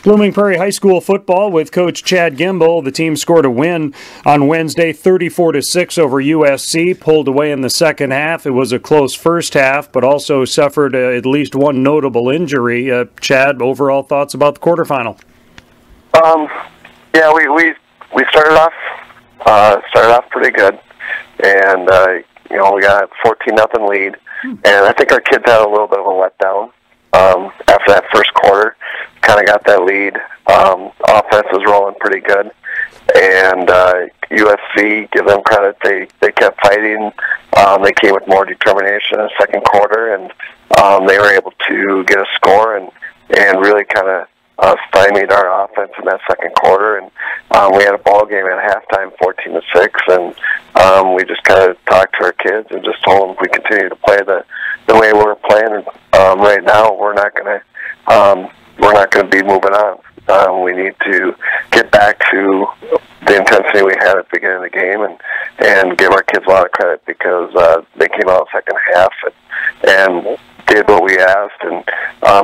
Blooming Prairie High School football with Coach Chad Gimbel. The team scored a win on Wednesday, 34-6 over USC, pulled away in the second half. It was a close first half, but also suffered at least one notable injury. Chad, overall thoughts about the quarterfinal? Yeah, we started off pretty good, and we got a 14-0 lead, and I think our kids had a little bit of a letdown after that first quarter. Kind of got that lead. Offense was rolling pretty good, and USC, give them credit, they kept fighting. They came with more determination in the second quarter, and they were able to get a score and really kind of stymied our offense in that second quarter. And we had a ball game at halftime, 14-6, and we just kind of talked to our kids and just told them if we continue to play the way we're playing right now, we're not going to be moving on. We need to get back to the intensity we had at the beginning of the game and give our kids a lot of credit because they came out second half and did what we asked and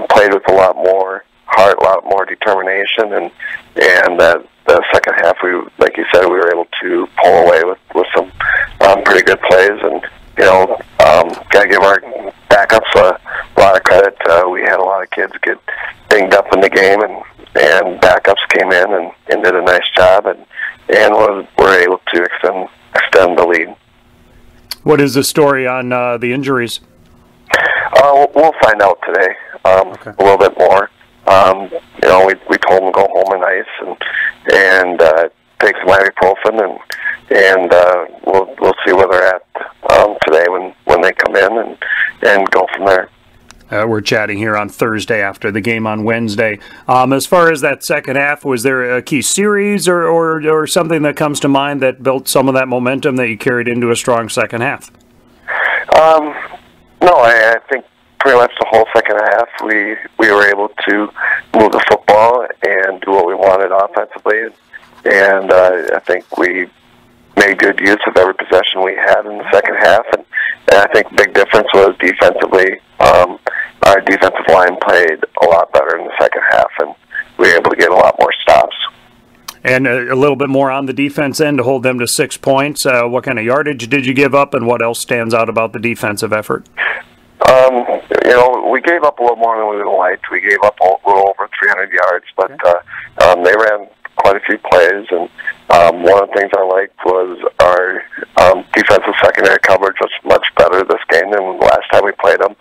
played with a lot more heart, a lot more determination, and the second half, like you said, we were able to pull away with some pretty good plays, and got to give our backups a lot of credit. We had a lot of kids get dinged up in the game, and backups came in and did a nice job, and were able to extend the lead. What is the story on the injuries? We'll find out today Okay. a little bit more. We told them to go home on ice and take some ibuprofen, and we'll see where they're at today when they come in and go from there. We're chatting here on Thursday after the game on Wednesday. As far as that second half, was there a key series or something that comes to mind that built some of that momentum that you carried into a strong second half? No, I think pretty much the whole second half we were able to move the football and do what we wanted offensively, and I think we made good use of every possession we had in the second half, and I think the big difference was defensively. Our defensive line played a lot better in the second half, and we were able to get a lot more stops. And a little bit more on the defense end to hold them to 6 points. What kind of yardage did you give up, and what else stands out about the defensive effort? We gave up a little more than we would have liked. We gave up a little over 300 yards, but they ran quite a few plays, and one of the things I liked was our defensive secondary coverage was much better this game than the last time we played them.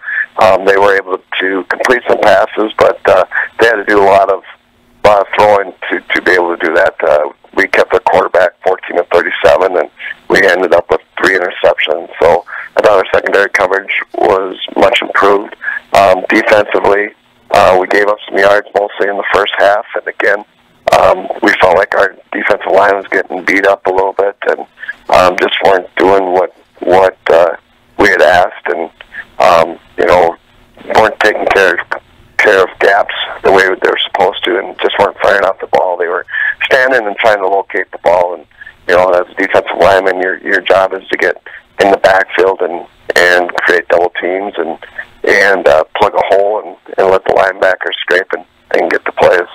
They were able to complete some passes, but they had to do a lot of throwing to be able to do that. We kept the quarterback 14 of 37, and we ended up with 3 interceptions. So I thought our secondary coverage was much improved. Defensively, we gave up some yards mostly in the first half, and again, we felt like our defensive line was getting beat up a little bit, and just weren't doing what we had asked, and weren't taking care of gaps the way they were supposed to, and just weren't firing off the ball. They were standing and trying to locate the ball, and as a defensive lineman, your job is to get in the backfield and create double teams and plug a hole and let the linebacker scrape and get the plays.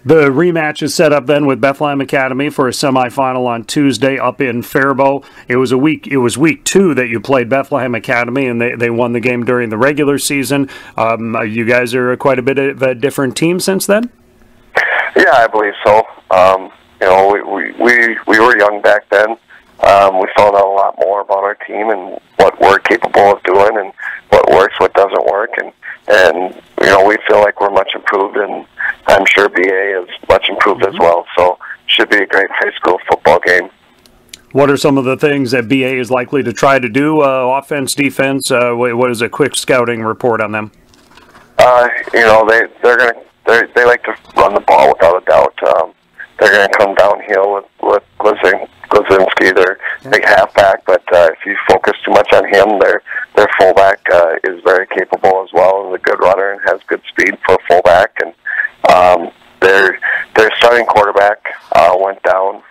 The rematch is set up then with Bethlehem Academy for a semifinal on Tuesday up in Faribault. It was week 2 that you played Bethlehem Academy, and they won the game during the regular season. You guys are quite a bit of a different team since then? Yeah, I believe so. We were young back then. We found out a lot more about our team and what we're capable of doing and what works, what doesn't work, and we feel like we're much improved, and I'm sure BA is much improved as well. So should be a great high school football game. What are some of the things that BA is likely to try to do? Offense, defense. What is a quick scouting report on them? They like to run the ball without a doubt. They're going to come downhill with Glazinski, their big halfback, but if you focus too much on him, their fullback is very capable as well, and a good runner and has good speed for a fullback. And their starting quarterback went down,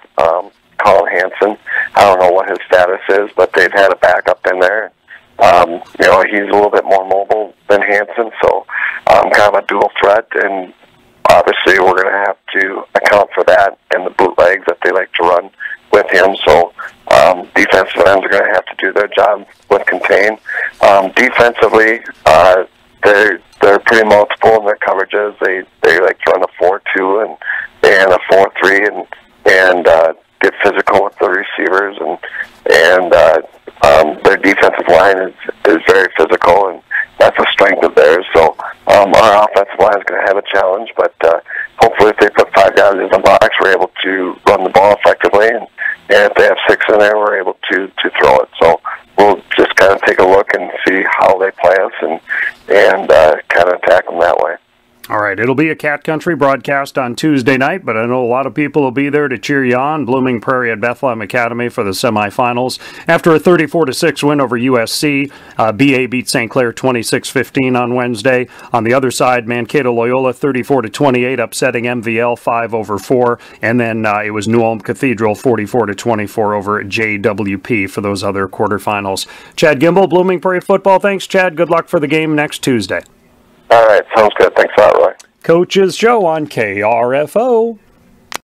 Colin Hansen. I don't know what his status is, but they've had a backup in there. He's a little bit more mobile than Hansen, so kind of a dual threat. And obviously we're going to have to account for that and the bootlegs that they like to run with him. So defensive ends are going to have to do their job with contain. Defensively, they're pretty multiple in their coverages. They like to run a 4-2 and a 4-3 and get physical with the receivers, and their defensive line is very physical, and that's a strength of theirs. So our offensive line is going to have a challenge, but hopefully if they put 5 guys in the box, we're able to run the ball effectively, and if they have 6 in there, we're able to throw it. So we'll just kind of take a look and see how they play us and kind of attack them that way. All right, it'll be a Cat Country broadcast on Tuesday night, but I know a lot of people will be there to cheer you on. Blooming Prairie at Bethlehem Academy for the semifinals. After a 34-6 win over USC, BA beat St. Clair 26-15 on Wednesday. On the other side, Mankato Loyola 34-28, upsetting MVL 5-4, and then it was New Ulm Cathedral 44-24 over JWP for those other quarterfinals. Chad Gimbel, Blooming Prairie football. Thanks, Chad. Good luck for the game next Tuesday. All right, sounds good. Thanks a lot, Roy. Coach's Show on KRFO.